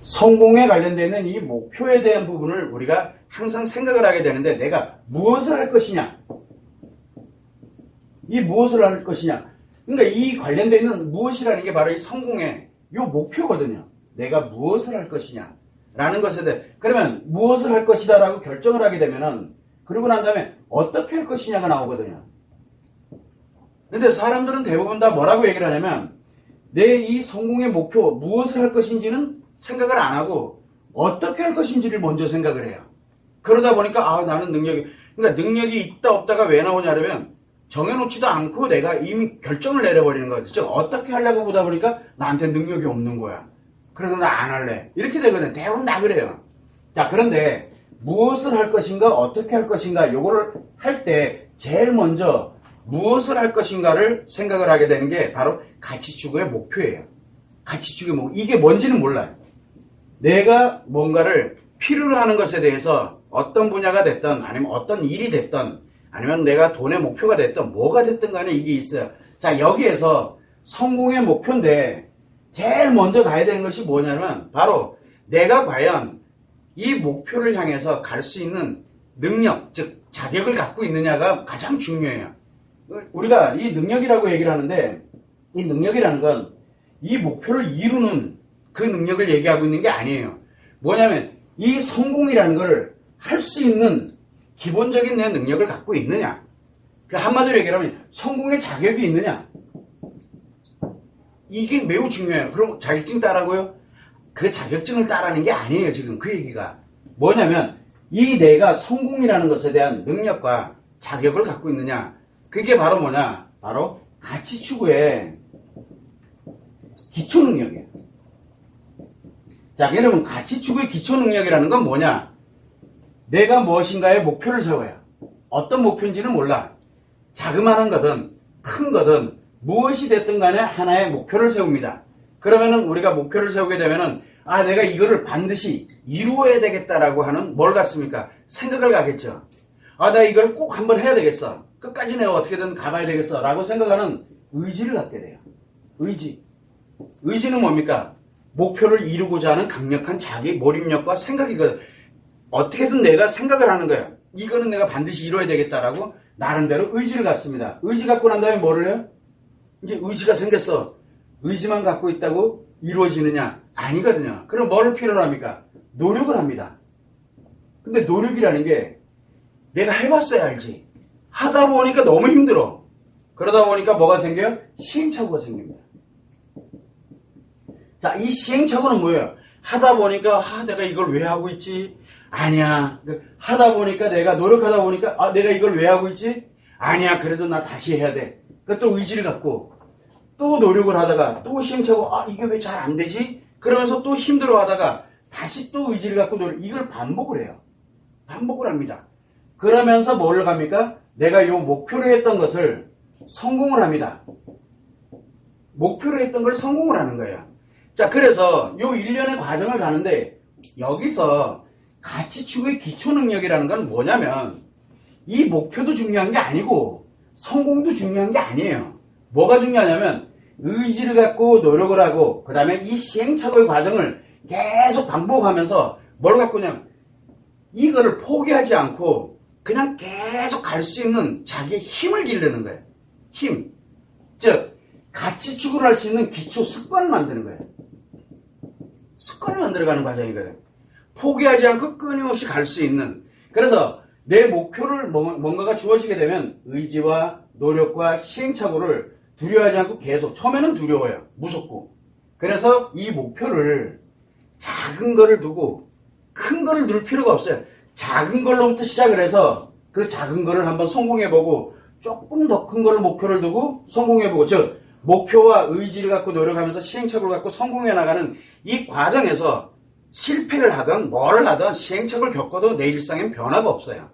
성공에 관련되어 있는 이 목표에 대한 부분을 우리가 항상 생각을 하게 되는데 내가 무엇을 할 것이냐? 이 무엇을 할 것이냐? 그러니까 이 관련되어 있는 무엇이라는 게 바로 이 성공의 요 목표거든요. 내가 무엇을 할 것이냐? 라는 것에 대해 그러면 무엇을 할 것이다 라고 결정을 하게 되면은 그러고 난 다음에 어떻게 할 것이냐가 나오거든요. 근데 사람들은 대부분 다 뭐라고 얘기를 하냐면 내 이 성공의 목표 무엇을 할 것인지는 생각을 안 하고 어떻게 할 것인지를 먼저 생각을 해요. 그러다 보니까 나는 그러니까 능력이 있다 없다가 왜 나오냐면 정해놓지도 않고 내가 이미 결정을 내려버리는 거죠. 즉 어떻게 하려고 보다 보니까 나한테 능력이 없는 거야. 그래서 나 안 할래. 이렇게 되거든. 대부분 다 그래요. 자, 그런데 무엇을 할 것인가 어떻게 할 것인가 요거를 할 때 제일 먼저 무엇을 할 것인가를 생각을 하게 되는 게 바로 가치 추구의 목표예요. 가치 추구의 목표. 이게 뭔지는 몰라요. 내가 뭔가를 필요로 하는 것에 대해서 어떤 분야가 됐든 아니면 어떤 일이 됐든 아니면 내가 돈의 목표가 됐든 뭐가 됐든 간에 이게 있어요. 자, 여기에서 성공의 목표인데 제일 먼저 가야 되는 것이 뭐냐면 바로 내가 과연 이 목표를 향해서 갈 수 있는 능력, 즉 자격을 갖고 있느냐가 가장 중요해요. 우리가 이 능력이라고 얘기를 하는데 이 능력이라는 건 이 목표를 이루는 그 능력을 얘기하고 있는 게 아니에요. 뭐냐면 이 성공이라는 걸 할 수 있는 기본적인 내 능력을 갖고 있느냐. 그 한마디로 얘기하면 성공의 자격이 있느냐. 이게 매우 중요해요. 그럼 자격증 따라고요? 그 자격증을 따라는 게 아니에요. 지금 그 얘기가. 뭐냐면 이 내가 성공이라는 것에 대한 능력과 자격을 갖고 있느냐. 그게 바로 뭐냐. 바로 가치 추구의 기초 능력이에요. 자, 여러분 가치 추구의 기초 능력이라는 건 뭐냐? 내가 무엇인가의 목표를 세워요. 어떤 목표인지는 몰라. 자그마한 거든 큰 거든 무엇이 됐든 간에 하나의 목표를 세웁니다. 그러면은 우리가 목표를 세우게 되면은 내가 이거를 반드시 이루어야 되겠다라고 하는 뭘 갖습니까? 생각을 가겠죠. 내가 이걸 꼭 한번 해야 되겠어. 끝까지 내가 어떻게든 가봐야 되겠어. 라고 생각하는 의지를 갖게 돼요. 의지는 뭡니까? 목표를 이루고자 하는 강력한 자기 몰입력과 생각이거든. 어떻게든 내가 생각을 하는 거예요. 이거는 내가 반드시 이뤄야 되겠다라고 나름대로 의지를 갖습니다. 의지 갖고 난 다음에 뭐를 해요? 이제 의지가 생겼어. 의지만 갖고 있다고 이루어지느냐? 아니거든요. 그럼 뭐를 필요로 합니까? 노력을 합니다. 근데 노력이라는 게 내가 해봤어야 알지. 하다 보니까 너무 힘들어. 그러다 보니까 뭐가 생겨요? 시행착오가 생깁니다. 자, 이 시행착오는 뭐예요? 하다 보니까 내가 이걸 왜 하고 있지? 아니야. 하다 보니까 내가 노력하다 보니까 내가 이걸 왜 하고 있지? 아니야. 그래도 나 다시 해야 돼. 그러니까 또 의지를 갖고 또 노력을 하다가 또 시행착오 이게 왜 잘 안 되지? 그러면서 또 힘들어 하다가 다시 또 의지를 갖고 이걸 반복을 해요. 반복을 합니다. 그러면서 뭐를 갑니까? 내가 요 목표로 했던 것을 성공을 합니다. 목표로 했던 걸 성공을 하는 거예요. 자, 그래서 요 1년의 과정을 가는데 여기서 가치 추구의 기초 능력이라는 건 뭐냐면 이 목표도 중요한 게 아니고 성공도 중요한 게 아니에요. 뭐가 중요하냐면 의지를 갖고 노력을 하고 그 다음에 이 시행착오의 과정을 계속 반복하면서 뭘 갖고 있냐면 이거를 포기하지 않고 그냥 계속 갈 수 있는 자기의 힘을 기르는 거예요. 힘. 즉 가치 추구를 할 수 있는 기초 습관을 만드는 거예요. 습관을 만들어가는 과정이거든요. 포기하지 않고 끊임없이 갈 수 있는. 그래서 내 목표를 뭔가가 주어지게 되면 의지와 노력과 시행착오를 두려워하지 않고 계속 처음에는 두려워요. 무섭고. 그래서 이 목표를 작은 거를 두고 큰 거를 둘 필요가 없어요. 작은 걸로부터 시작을 해서 그 작은 거를 한번 성공해보고 조금 더 큰 거를 목표를 두고 성공해보고 즉 목표와 의지를 갖고 노력하면서 시행착오를 갖고 성공해 나가는 이 과정에서 실패를 하든 뭐를 하든 시행착오를 겪어도 내 일상엔 변화가 없어요.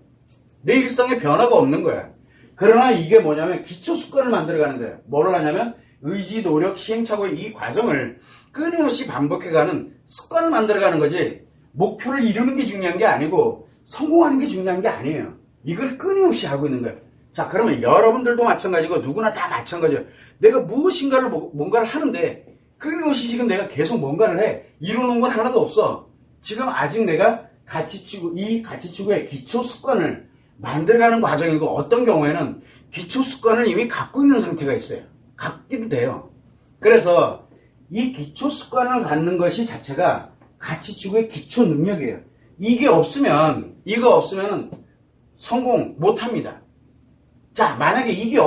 내 일상에 변화가 없는 거예요. 그러나 이게 뭐냐면 기초 습관을 만들어가는 거예요. 뭐를 하냐면 의지, 노력, 시행착오의 이 과정을 끊임없이 반복해가는 습관을 만들어가는 거지 목표를 이루는 게 중요한 게 아니고 성공하는 게 중요한 게 아니에요. 이걸 끊임없이 하고 있는 거예요. 자, 그러면 여러분들도 마찬가지고 누구나 다 마찬가지예요. 내가 무엇인가를 뭔가를 하는데 끊임없이 지금 내가 계속 뭔가를 해. 이루는 건 하나도 없어. 지금 아직 내가 이 가치추구의 기초 습관을 만들어가는 과정이고, 어떤 경우에는 기초 습관을 이미 갖고 있는 상태가 있어요. 갖기도 돼요. 그래서 이 기초 습관을 갖는 것이 자체가 가치추구의 기초 능력이에요. 이거 없으면 성공 못 합니다. 자, 만약에 이게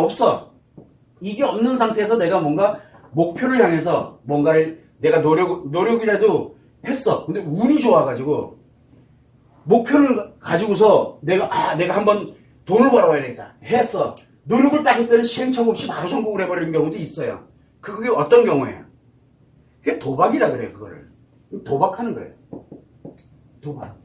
없는 상태에서 내가 뭔가 목표를 향해서 뭔가를 내가 노력이라도 했어. 근데 운이 좋아가지고 목표를 가지고서 내가 한번 돈을 벌어봐야 되겠다 했어. 노력을 딱 했더니 시행착오 없이 바로 성공을 해버리는 경우도 있어요. 그게 어떤 경우예요? 그게 도박이라 그래요. 그거를 도박하는 거예요. 도박.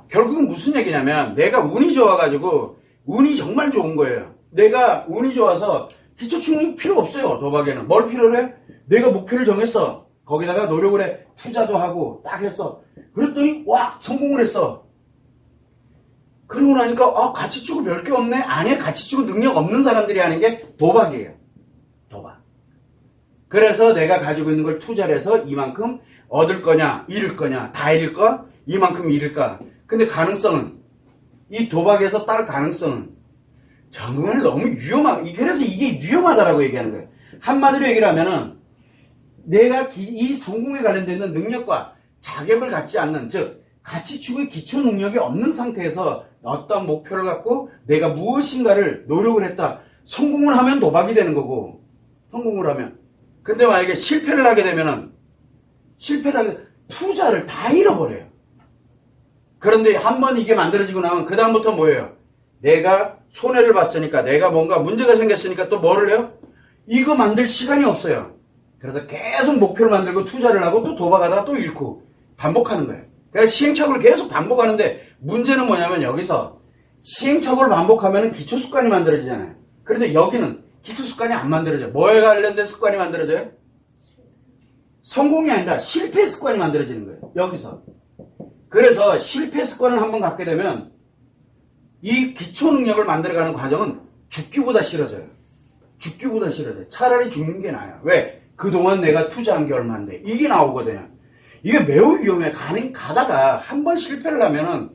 결국은 무슨 얘기냐면, 내가 운이 좋아가지고 운이 정말 좋은 거예요. 내가 운이 좋아서 기초 충분히 필요 없어요. 도박에는 뭘 필요로 해? 내가 목표를 정했어. 거기다가 노력을 해. 투자도 하고 딱 했어. 그랬더니 와, 성공을 했어. 그러고 나니까 가치추구 별게 없네. 아니야, 가치추구 능력 없는 사람들이 하는 게 도박이에요. 도박. 그래서 내가 가지고 있는 걸 투자를 해서 이만큼 얻을 거냐, 잃을 거냐, 다 잃을까? 이만큼 잃을까? 근데 가능성은, 이 도박에서 딸 가능성은 정말 너무 그래서 이게 위험하다라고 얘기하는 거예요. 한마디로 얘기를 하면은, 내가 이 성공에 관련된 능력과 자격을 갖지 않는, 즉 가치추구의 기초 능력이 없는 상태에서 어떤 목표를 갖고 내가 무엇인가를 노력을 했다. 성공을 하면 도박이 되는 거고, 성공을 하면. 근데 만약에 실패를 하게 되면은, 투자를 다 잃어버려요. 그런데 한번 이게 만들어지고 나면 그 다음부터 뭐예요? 내가 손해를 봤으니까, 내가 뭔가 문제가 생겼으니까 또 뭐를 해요? 이거 만들 시간이 없어요. 그래서 계속 목표를 만들고 투자를 하고 또 도박하다가 또 잃고 반복하는 거예요. 그러니까 시행착오를 계속 반복하는데, 문제는 뭐냐면 여기서 시행착오를 반복하면 기초 습관이 만들어지잖아요. 그런데 여기는 기초 습관이 안 만들어져요. 뭐에 관련된 습관이 만들어져요? 성공이 아니라 실패 습관이 만들어지는 거예요. 여기서. 그래서 실패 습관을 한번 갖게 되면 이 기초 능력을 만들어가는 과정은 죽기보다 싫어져요. 죽기보다 싫어져요. 차라리 죽는 게 나아요. 왜? 그동안 내가 투자한 게 얼마인데 이게 나오거든요. 이게 매우 위험해. 가다가 한 번 실패를 하면은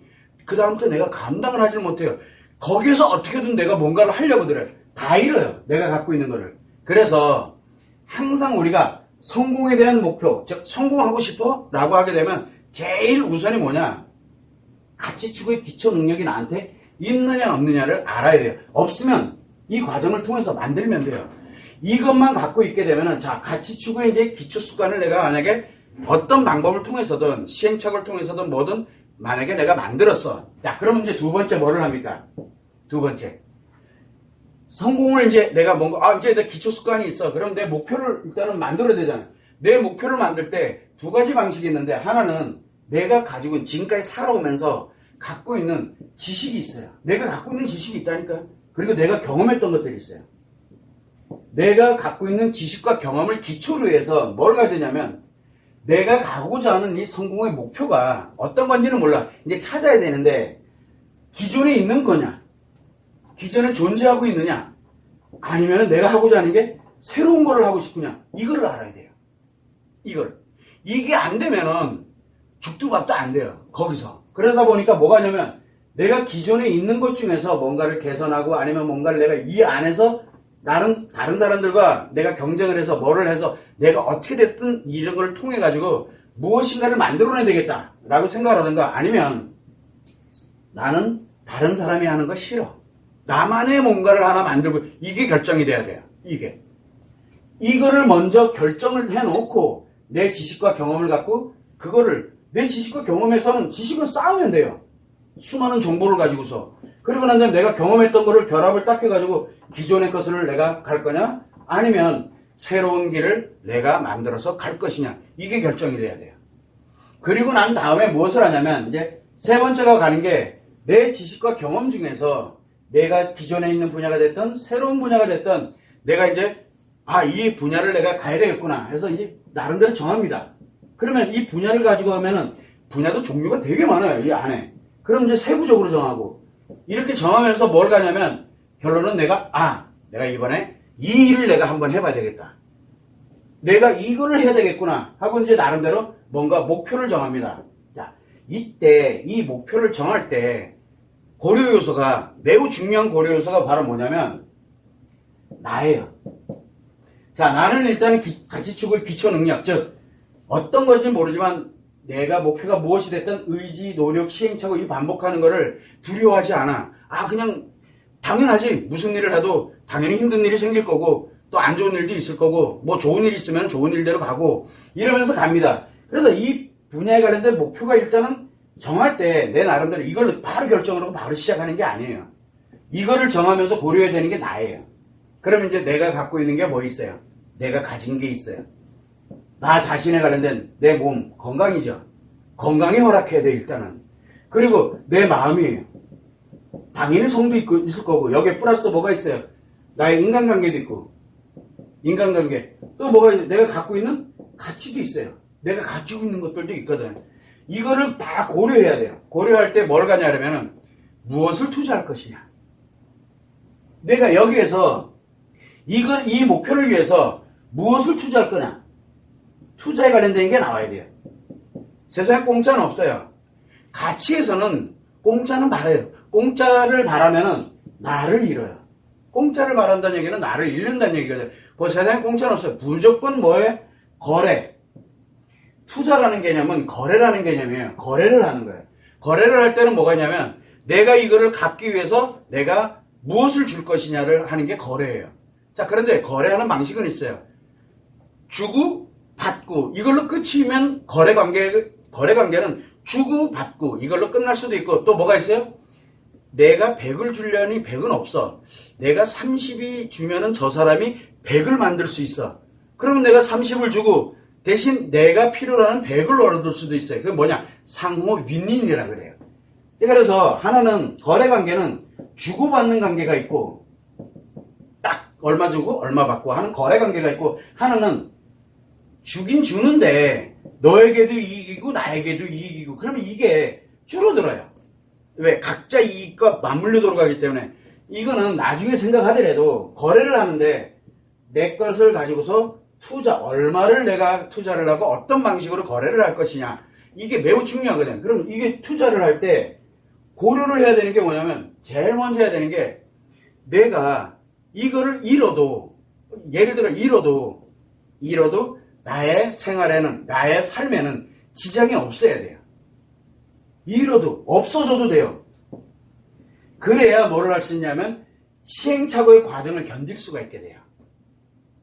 그 다음부터 내가 감당을 하지 못해요. 거기에서 어떻게든 내가 뭔가를 하려고 들어요. 다 잃어요. 내가 갖고 있는 거를. 그래서 항상 우리가 성공에 대한 목표, 즉 성공하고 싶어? 라고 하게 되면 제일 우선이 뭐냐? 가치추구의 기초 능력이 나한테 있느냐 없느냐를 알아야 돼요. 없으면 이 과정을 통해서 만들면 돼요. 이것만 갖고 있게 되면은, 자, 가치추구의 이제 기초 습관을 내가 만약에 어떤 방법을 통해서든 시행착오를 통해서든 뭐든 만약에 내가 만들었어. 자, 그러면 이제 두 번째 뭐를 합니까? 두 번째. 성공을 이제 내가 뭔가, 이제 내 기초 습관이 있어. 그럼 내 목표를 일단은 만들어야 되잖아. 내 목표를 만들 때 두 가지 방식이 있는데, 하나는 내가 가지고 있는, 지금까지 살아오면서 갖고 있는 지식이 있어요. 내가 갖고 있는 지식이 있다니까. 그리고 내가 경험했던 것들이 있어요. 내가 갖고 있는 지식과 경험을 기초로 해서 뭘 가야 되냐면, 내가 가고자 하는 이 성공의 목표가 어떤 건지는 몰라. 이제 찾아야 되는데, 기존에 있는 거냐? 기존에 존재하고 있느냐? 아니면 내가 하고자 하는 게 새로운 거를 하고 싶으냐? 이거를 알아야 돼요. 이게 안 되면은 죽도 밥도 안 돼요. 거기서. 그러다 보니까 뭐가 하냐면, 내가 기존에 있는 것 중에서 뭔가를 개선하고, 아니면 뭔가를 내가 이 안에서 다른 사람들과 내가 경쟁을 해서 뭐를 해서 내가 어떻게 됐든 이런 걸 통해 가지고 무엇인가를 만들어내야 되겠다 라고 생각을 하든가, 아니면 나는 다른 사람이 하는 거 싫어. 나만의 뭔가를 하나 만들고, 이게 결정이 돼야 돼요. 이거를 먼저 결정을 해놓고 내 지식과 경험을 갖고, 그거를 내 지식과 경험에서는 지식을 쌓으면 돼요. 수많은 정보를 가지고서. 그리고 난 다음에 내가 경험했던 거를 결합을 딱 해가지고 기존의 것을 내가 갈 거냐, 아니면 새로운 길을 내가 만들어서 갈 것이냐, 이게 결정이 돼야 돼요. 그리고 난 다음에 무엇을 하냐면, 이제 세 번째가 가는 게, 내 지식과 경험 중에서 내가 기존에 있는 분야가 됐든 새로운 분야가 됐든 내가 이제 이 분야를 내가 가야 되겠구나 해서 이제 나름대로 정합니다. 그러면 이 분야를 가지고 하면은, 분야도 종류가 되게 많아요, 이 안에. 그럼 이제 세부적으로 정하고, 이렇게 정하면서 뭘 가냐면, 결론은 내가 이번에 이 일을 내가 한번 해봐야 되겠다. 내가 이거를 해야 되겠구나 하고 이제 나름대로 뭔가 목표를 정합니다. 자, 이때 이 목표를 정할 때 고려 요소가 매우 중요한 고려 요소가 바로 뭐냐면 나예요. 자, 나는 일단 가치축을 기초 능력, 즉 어떤 건지 모르지만 내가 목표가 무엇이 됐든 의지, 노력, 시행착오 이 반복하는 거를 두려워하지 않아. 그냥 당연하지. 무슨 일을 해도 당연히 힘든 일이 생길 거고 또 안 좋은 일도 있을 거고 뭐 좋은 일 있으면 좋은 일대로 가고 이러면서 갑니다. 그래서 이 분야에 관련된 목표가 일단은 정할 때 내 나름대로 이걸 바로 결정을 하고 바로 시작하는 게 아니에요. 이거를 정하면서 고려해야 되는 게 나예요. 그러면 이제 내가 갖고 있는 게 뭐 있어요? 내가 가진 게 있어요. 나 자신에 관련된 내 몸, 건강이죠. 건강이 허락해야 돼, 일단은. 그리고 내 마음이에요. 당연히 성도 있을 거고, 여기에 플러스 뭐가 있어요? 나의 인간관계도 있고, 인간관계. 또 뭐가 있어요? 내가 갖고 있는 가치도 있어요. 내가 가지고 있는 것들도 있거든. 이거를 다 고려해야 돼요. 고려할 때 뭘 가냐면은, 무엇을 투자할 것이냐. 내가 여기에서, 이 목표를 위해서 무엇을 투자할 거냐. 투자에 관련된 게 나와야 돼요. 세상에 공짜는 없어요. 가치에서는 공짜는 바라요. 공짜를 바라면은 나를 잃어요. 공짜를 바란다는 얘기는 나를 잃는다는 얘기거든요. 그 세상에 공짜는 없어요. 무조건 뭐예요? 거래. 투자라는 개념은 거래라는 개념이에요. 거래를 하는 거예요. 거래를 할 때는 뭐가 있냐면 내가 이거를 갚기 위해서 내가 무엇을 줄 것이냐를 하는 게 거래예요. 자, 그런데 거래하는 방식은 있어요. 주고 받고 이걸로 끝이면 거래관계는 주고 받고 이걸로 끝날 수도 있고 또 뭐가 있어요? 내가 100을 주려니 100은 없어. 내가 30이 주면은 저 사람이 100을 만들 수 있어. 그러면 내가 30을 주고 대신 내가 필요로 하는 100을 얻을 수도 있어요. 그게 뭐냐? 상호 윈윈이라 그래요. 그래서 하나는 거래관계는 주고받는 관계가 있고 딱 얼마 주고 얼마 받고 하는 거래관계가 있고 하나는 주긴 주는데 너에게도 이익이고 나에게도 이익이고 그러면 이게 줄어들어요. 왜? 각자 이익과 맞물려 돌아가기 때문에 이거는 나중에 생각하더라도 거래를 하는데 내 것을 가지고서 얼마를 내가 투자를 하고 어떤 방식으로 거래를 할 것이냐 이게 매우 중요하거든요. 그럼 이게 투자를 할 때 고려를 해야 되는 게 뭐냐면 제일 먼저 해야 되는 게 내가 이거를 잃어도 예를 들어 잃어도 나의 생활에는 나의 삶에는 지장이 없어야 돼요. 잃어도 없어져도 돼요. 그래야 뭐를 할 수 있냐면 시행착오의 과정을 견딜 수가 있게 돼요.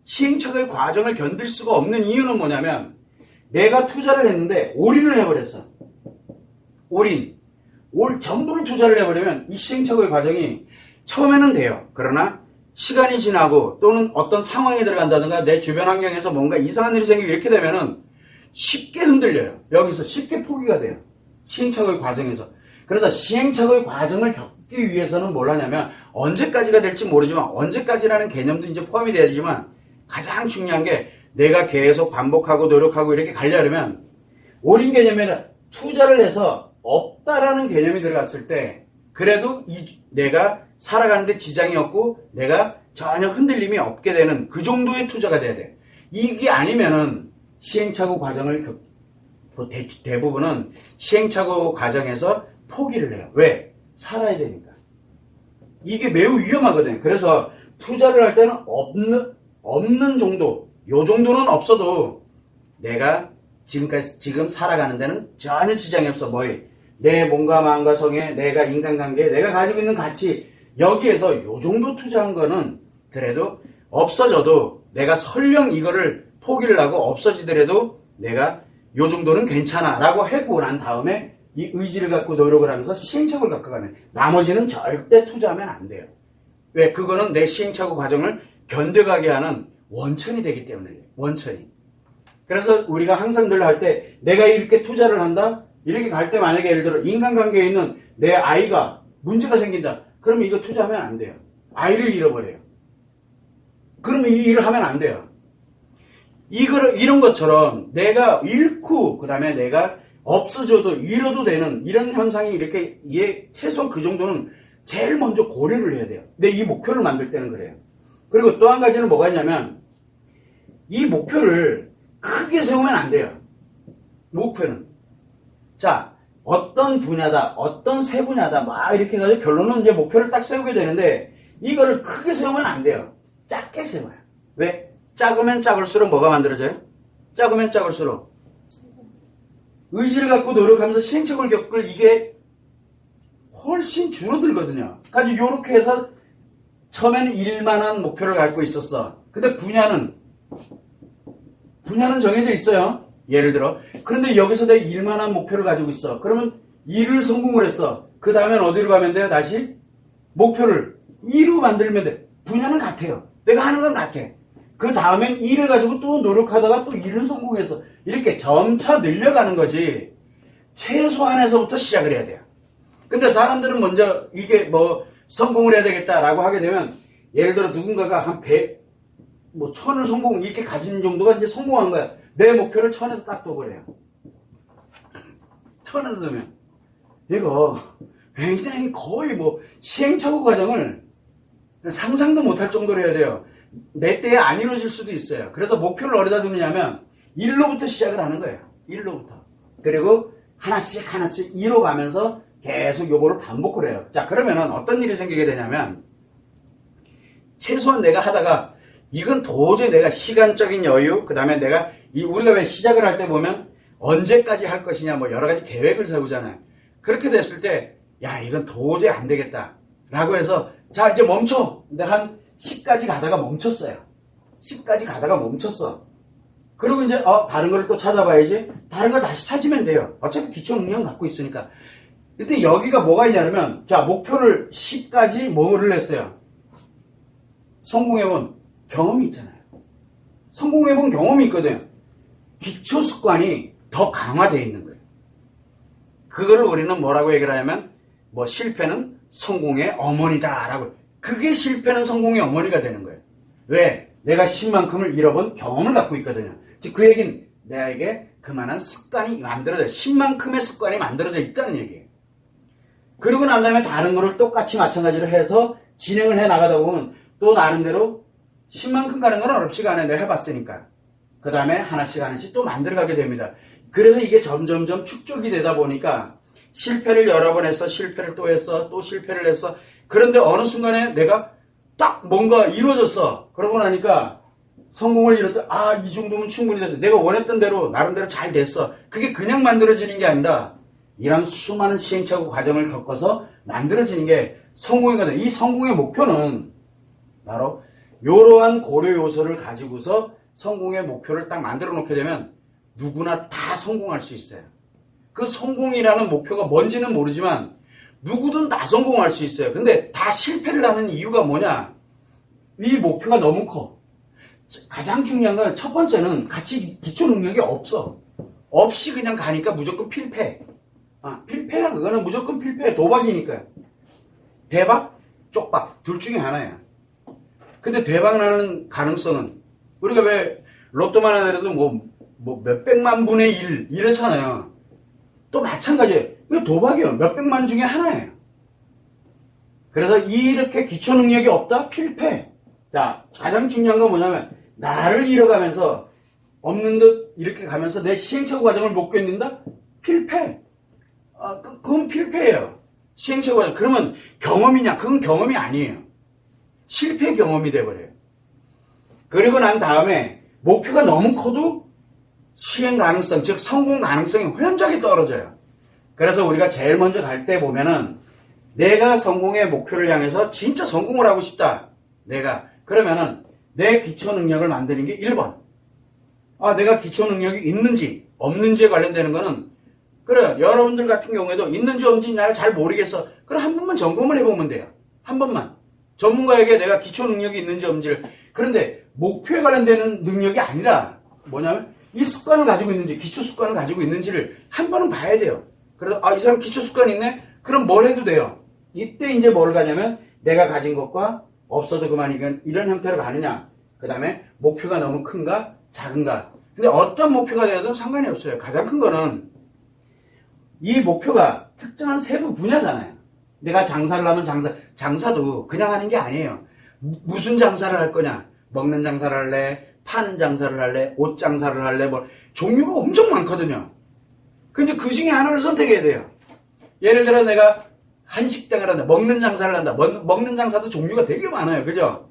시행착오의 과정을 견딜 수가 없는 이유는 뭐냐면 내가 투자를 했는데 올인을 해버렸어. 전부를 투자를 해버리면 이 시행착오의 과정이 처음에는 돼요. 그러나 시간이 지나고 또는 어떤 상황에 들어간다든가 내 주변 환경에서 뭔가 이상한 일이 생기고 이렇게 되면은 쉽게 흔들려요. 여기서 쉽게 포기가 돼요. 시행착오의 과정에서. 그래서 시행착오의 과정을 겪기 위해서는 뭘 하냐면 언제까지가 될지 모르지만 언제까지라는 개념도 이제 포함이 돼야 되지만 가장 중요한 게 내가 계속 반복하고 노력하고 이렇게 가려면 올인 개념에는 투자를 해서 없다라는 개념이 들어갔을 때 그래도 내가 살아가는데 지장이 없고 내가 전혀 흔들림이 없게 되는 그 정도의 투자가 돼야 돼요. 이게 아니면은 시행착오 과정을 대부분은 시행착오 과정에서 포기를 해요. 왜? 살아야 되니까. 이게 매우 위험하거든요. 그래서 투자를 할 때는 없는 정도, 요 정도는 없어도 내가 지금 살아가는 데는 전혀 지장이 없어. 내 몸과 마음과 성에, 내가 인간관계, 내가 가지고 있는 가치, 여기에서 요 정도 투자한 거는 그래도 없어져도 내가 설령 이거를 포기를 하고 없어지더라도 내가 요 정도는 괜찮아 라고 하고 난 다음에 이 의지를 갖고 노력을 하면서 시행착오를 겪어가면 나머지는 절대 투자하면 안 돼요. 왜? 그거는 내 시행착오 과정을 견뎌가게 하는 원천이 되기 때문에 원천이. 그래서 우리가 항상 늘 할 때 내가 이렇게 투자를 한다? 이렇게 갈 때 만약에 예를 들어 인간관계에 있는 내 아이가 문제가 생긴다. 그러면 이거 투자하면 안 돼요. 아이를 잃어버려요. 그러면 이 일을 하면 안 돼요. 이런 것처럼 내가 잃고 그 다음에 내가 없어져도 잃어도 되는 이런 현상이 이렇게 최소 그 정도는 제일 먼저 고려를 해야 돼요. 근데 이 목표를 만들 때는 그래요. 그리고 또 한 가지는 뭐가 있냐면 이 목표를 크게 세우면 안 돼요. 목표는. 자, 어떤 분야다, 어떤 세 분야다, 막 이렇게 해가지고 결론은 이제 목표를 딱 세우게 되는데, 이거를 크게 세우면 안 돼요. 작게 세워요. 왜? 작으면 작을수록 뭐가 만들어져요? 작으면 작을수록 의지를 갖고 노력하면서 시행착오를 겪을 이게 훨씬 줄어들거든요. 그러니까 요렇게 해서 처음에는 일만한 목표를 갖고 있었어. 근데 분야는 정해져 있어요. 예를 들어. 그런데 여기서 내가 일만한 목표를 가지고 있어. 그러면 일을 성공을 했어. 그 다음엔 어디로 가면 돼요? 다시 목표를 2로 만들면 돼. 분야는 같아요. 내가 하는 건 같아. 그 다음엔 일을 가지고 또 노력하다가 또 일은 성공해서 이렇게 점차 늘려가는 거지. 최소한에서부터 시작을 해야 돼요. 근데 사람들은 먼저 이게 뭐 성공을 해야 되겠다라고 하게 되면 예를 들어 누군가가 한 100, 뭐 1000을 성공 이렇게 가진 정도가 이제 성공한 거야. 내 목표를 1000에다 딱 둬버려요. 1000에다 두면 이거 굉장히 거의 뭐 시행착오 과정을 상상도 못할 정도로 해야 돼요. 내 때에 안 이루어질 수도 있어요. 그래서 목표를 어디다 두느냐면 1로부터 시작을 하는 거예요. 1로부터. 그리고 하나씩 2로 가면서 계속 요거를 반복을 해요. 자, 그러면은 어떤 일이 생기게 되냐면 최소한 내가 하다가 이건 도저히 내가 시간적인 여유, 그 다음에 내가 우리가 왜 시작을 할 때 보면 언제까지 할 것이냐 뭐 여러 가지 계획을 세우잖아요. 그렇게 됐을 때 야, 이건 도저히 안 되겠다 라고 해서 자, 이제 멈춰. 근데 한 10까지 가다가 멈췄어요. 10까지 가다가 멈췄어. 그리고 이제 다른 거를 또 찾아봐야지. 다른 거 다시 찾으면 돼요. 어차피 기초 능력 갖고 있으니까. 근데 여기가 뭐가 있냐면 자, 목표를 10까지 뭐를 했어요? 성공해본 경험이 있잖아요. 성공해본 경험이 있거든요. 기초 습관이 더 강화되어 있는 거예요. 그걸 우리는 뭐라고 얘기를 하냐면 뭐 실패는 성공의 어머니다 라고. 그게 실패는 성공의 어머니가 되는 거예요. 왜? 내가 10만큼을 잃어본 경험을 갖고 있거든요. 즉 그 얘기는 내게 그만한 습관이 만들어져 10만큼의 습관이 만들어져 있다는 얘기예요. 그러고 난 다음에 다른 거를 똑같이 마찬가지로 해서 진행을 해 나가다 보면 또 나름대로 10만큼 가는 건 어렵지가 않아요. 내가 해봤으니까. 그 다음에 하나씩 또 만들어가게 됩니다. 그래서 이게 점점점 축적이 되다 보니까 실패를 여러 번 했어. 실패를 또 했어. 또 실패를 했어. 그런데 어느 순간에 내가 딱 뭔가 이루어졌어. 그러고 나니까 성공을 이뤘다. 아, 이 정도면 충분히 됐어. 내가 원했던 대로 나름대로 잘 됐어. 그게 그냥 만들어지는 게 아니라 이런 수많은 시행착오 과정을 겪어서 만들어지는 게 성공이거든. 이 성공의 목표는 바로 이러한 고려 요소를 가지고서 성공의 목표를 딱 만들어 놓게 되면 누구나 다 성공할 수 있어요. 그 성공이라는 목표가 뭔지는 모르지만 누구든 다 성공할 수 있어요. 근데 다 실패를 하는 이유가 뭐냐? 이 목표가 너무 커. 가장 중요한 건 첫 번째는 같이 기초 능력이 없어. 없이 그냥 가니까 무조건 필패. 필패야. 그거는 무조건 필패. 도박이니까요. 대박, 쪽박 둘 중에 하나야. 근데 대박 나는 가능성은 우리가 왜 로또만 하더라도 뭐 몇백만 분의 1 이렇잖아요. 또 마찬가지예요. 이거 도박이요. 몇백만 중에 하나예요. 그래서 이렇게 기초 능력이 없다? 필패. 자, 가장 중요한 건 뭐냐면 나를 잃어가면서 없는 듯 이렇게 가면서 내 시행착오 과정을 못 견딘다? 필패. 그건 필패예요. 시행착오 과정. 그러면 경험이냐? 그건 경험이 아니에요. 실패 경험이 돼버려요. 그리고 난 다음에 목표가 너무 커도 시행 가능성, 즉 성공 가능성이 현저하게 떨어져요. 그래서 우리가 제일 먼저 갈 때 보면은 내가 성공의 목표를 향해서 진짜 성공을 하고 싶다. 그러면은 내 기초 능력을 만드는 게 1번. 내가 기초 능력이 있는지 없는지에 관련되는 거는 그래, 여러분들 같은 경우에도 있는지 없는지 내가 잘 모르겠어. 그럼 한 번만 점검을 해보면 돼요. 한 번만. 전문가에게 내가 기초 능력이 있는지 없는지를. 그런데 목표에 관련되는 능력이 아니라 뭐냐면 이 습관을 가지고 있는지, 기초 습관을 가지고 있는지를 한 번은 봐야 돼요. 그래서 이 사람 기초 습관이 있네? 그럼 뭘 해도 돼요. 이때 이제 뭘 가냐면 내가 가진 것과 없어도 그만이건 이런 형태로 가느냐. 그 다음에 목표가 너무 큰가 작은가. 근데 어떤 목표가 되어도 상관이 없어요. 가장 큰 거는 이 목표가 특정한 세부 분야잖아요. 내가 장사를 하면 장사도 그냥 하는 게 아니에요. 무슨 장사를 할 거냐. 먹는 장사를 할래? 파는 장사를 할래? 옷 장사를 할래? 뭐 종류가 엄청 많거든요. 근데 그 중에 하나를 선택해야 돼요. 예를 들어 내가 한식당을 한다. 먹는 장사를 한다. 먹는 장사도 종류가 되게 많아요. 그죠?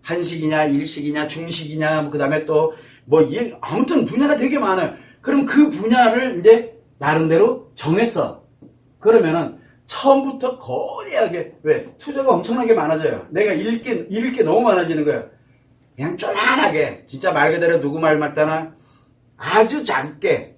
한식이냐, 일식이냐, 중식이냐, 뭐 그다음에 또 뭐 아무튼 분야가 되게 많아요. 그럼 그 분야를 이제 나름대로 정했어. 그러면은 처음부터 거대하게 왜 투자가 엄청나게 많아져요. 내가 잃을 게 너무 많아지는 거예요. 그냥 조만하게 진짜 말 그대로 누구 말 맞다나 아주 작게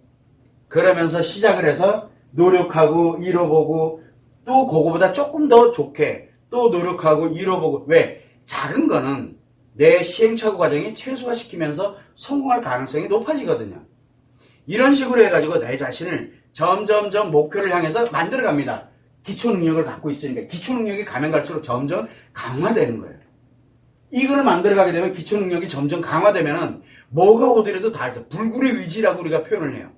그러면서 시작을 해서 노력하고 잃어보고 또 그거보다 조금 더 좋게 또 노력하고 잃어보고 왜 작은 거는 내 시행착오 과정이 최소화시키면서 성공할 가능성이 높아지거든요. 이런 식으로 해가지고 내 자신을 점점점 목표를 향해서 만들어갑니다. 기초 능력을 갖고 있으니까 기초 능력이 가면 갈수록 점점 강화되는 거예요. 이걸 만들어가게 되면 기초 능력이 점점 강화되면은 뭐가 오더라도 다 불굴의 의지라고 우리가 표현을 해요.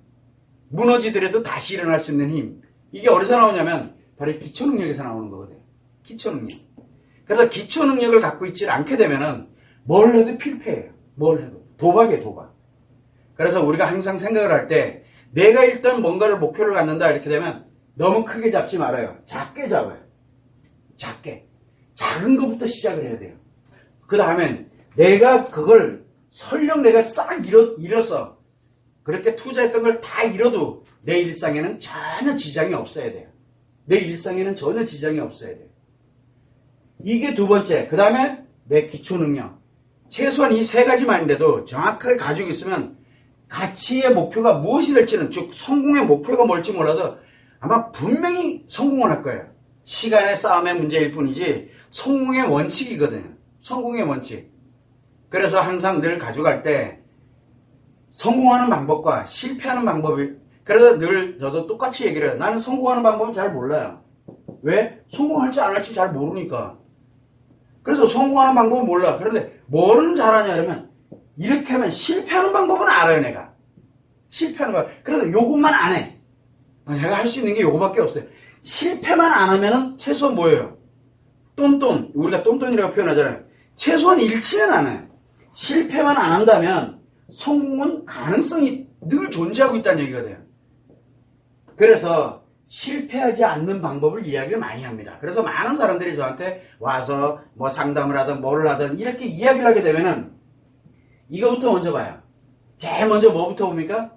무너지더라도 다시 일어날 수 있는 힘. 이게 어디서 나오냐면 바로 기초 능력에서 나오는 거거든요. 기초 능력. 그래서 기초 능력을 갖고 있지 않게 되면은 뭘 해도 필패예요. 뭘 해도. 도박이에요, 도박. 그래서 우리가 항상 생각을 할 때 내가 일단 뭔가를 목표를 갖는다 이렇게 되면 너무 크게 잡지 말아요. 작게 잡아요. 작게. 작은 것부터 시작을 해야 돼요. 그 다음엔 내가 그걸 설령 내가 싹 잃었어. 그렇게 투자했던 걸 다 잃어도 내 일상에는 전혀 지장이 없어야 돼요. 내 일상에는 전혀 지장이 없어야 돼요. 이게 두 번째. 그 다음에 내 기초 능력. 최소한 이 세 가지만이라도 정확하게 가지고 있으면 가치의 목표가 무엇이 될지는 즉 성공의 목표가 뭘지 몰라도 아마 분명히 성공을 할 거예요. 시간의 싸움의 문제일 뿐이지 성공의 원칙이거든요. 성공의 원칙. 그래서 항상 늘 가져갈 때 성공하는 방법과 실패하는 방법이 그래서 늘 저도 똑같이 얘기를 해요. 나는 성공하는 방법은 잘 몰라요. 왜? 성공할지 안 할지 잘 모르니까. 그래서 성공하는 방법은 몰라. 그런데 뭐는 잘하냐 그러면 이렇게 하면 실패하는 방법은 알아요 내가. 실패하는 방법. 그래서 요것만 안 해. 내가 할 수 있는 게 요거밖에 없어요. 실패만 안 하면은 최소한 뭐예요? 똔똔. 우리가 똔똔이라고 표현하잖아요. 최소한 잃지는 않아요. 실패만 안 한다면 성공은 가능성이 늘 존재하고 있다는 얘기가 돼요. 그래서 실패하지 않는 방법을 이야기를 많이 합니다. 그래서 많은 사람들이 저한테 와서 뭐 상담을 하든 뭐를 하든 이렇게 이야기를 하게 되면은 이거부터 먼저 봐요. 제일 먼저 뭐부터 봅니까?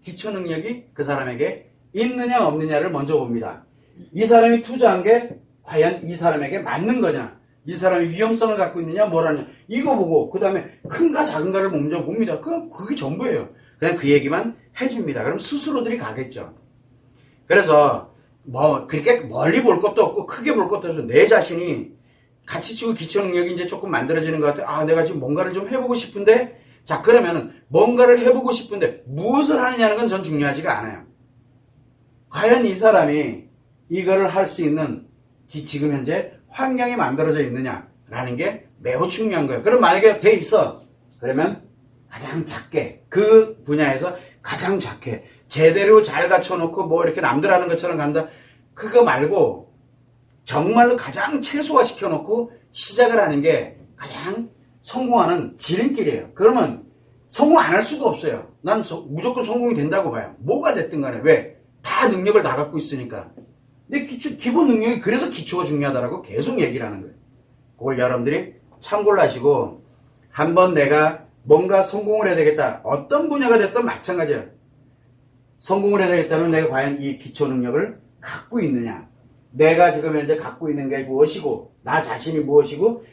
기초 능력이 그 사람에게 있느냐 없느냐를 먼저 봅니다. 이 사람이 투자한 게 과연 이 사람에게 맞는 거냐? 이 사람이 위험성을 갖고 있느냐 뭐라냐? 이거 보고 그 다음에 큰가 작은가를 먼저 봅니다. 그게 전부예요. 그냥 그 얘기만 해줍니다. 그럼 스스로들이 가겠죠. 그래서 뭐 그렇게 멀리 볼 것도 없고 크게 볼 것도 없고 내 자신이 가치치고 기초 능력이 이제 조금 만들어지는 것 같아. 아, 내가 지금 뭔가를 좀 해보고 싶은데 자 그러면은 뭔가를 해보고 싶은데 무엇을 하느냐는 건 전 중요하지가 않아요. 과연 이 사람이 이거를 할 수 있는 지금 현재 환경이 만들어져 있느냐라는 게 매우 중요한 거예요. 그럼 만약에 돼 있어. 그러면 가장 작게 그 분야에서 가장 작게 제대로 잘 갖춰놓고 뭐 이렇게 남들 하는 것처럼 간다. 그거 말고 정말로 가장 최소화 시켜놓고 시작을 하는 게 가장 성공하는 지름길이에요. 그러면 성공 안 할 수가 없어요. 난 무조건 성공이 된다고 봐요. 뭐가 됐든 간에. 왜? 다 능력을 다 갖고 있으니까. 근데 기본 능력이 그래서 기초가 중요하다라고 계속 얘기를 하는 거예요. 그걸 여러분들이 참고를 하시고 한번 내가 뭔가 성공을 해야 되겠다. 어떤 분야가 됐든 마찬가지예요. 성공을 해야 되겠다면 내가 과연 이 기초 능력을 갖고 있느냐. 내가 지금 현재 갖고 있는 게 무엇이고 나 자신이 무엇이고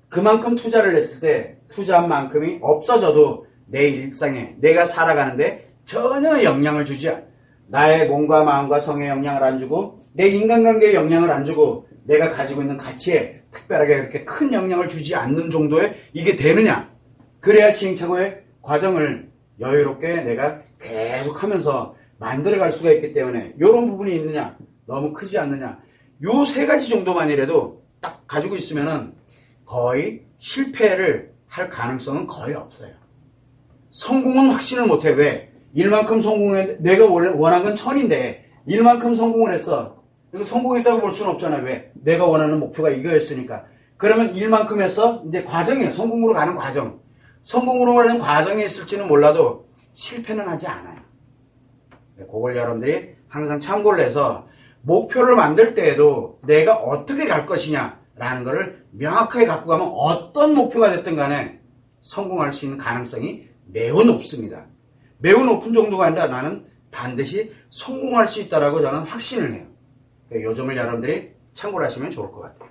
그만큼 투자를 했을 때 투자한 만큼이 없어져도 내 일상에 내가 살아가는데 전혀 영향을 주지 않아. 나의 몸과 마음과 성에 영향을 안 주고 내 인간관계에 영향을 안 주고 내가 가지고 있는 가치에 특별하게 그렇게 큰 영향을 주지 않는 정도의 이게 되느냐. 그래야 시행착오의 과정을 여유롭게 내가 계속 하면서 만들어갈 수가 있기 때문에 이런 부분이 있느냐 너무 크지 않느냐 요 세 가지 정도만이라도 딱 가지고 있으면은 거의 실패를 할 가능성은 거의 없어요. 성공은 확신을 못해. 왜? 일만큼 성공해. 내가 원한 건 1000인데 일만큼 성공을 했어. 성공했다고 볼 수는 없잖아요. 왜? 내가 원하는 목표가 이거였으니까. 그러면 일만큼 해서 이제 과정이에요. 성공으로 가는 과정. 성공으로 가는 과정에 있을지는 몰라도 실패는 하지 않아요. 그걸 여러분들이 항상 참고를 해서 목표를 만들 때에도 내가 어떻게 갈 것이냐라는 것을 명확하게 갖고 가면 어떤 목표가 됐든 간에 성공할 수 있는 가능성이 매우 높습니다. 매우 높은 정도가 아니라 나는 반드시 성공할 수 있다라고 저는 확신을 해요. 이 점을 여러분들이 참고를 하시면 좋을 것 같아요.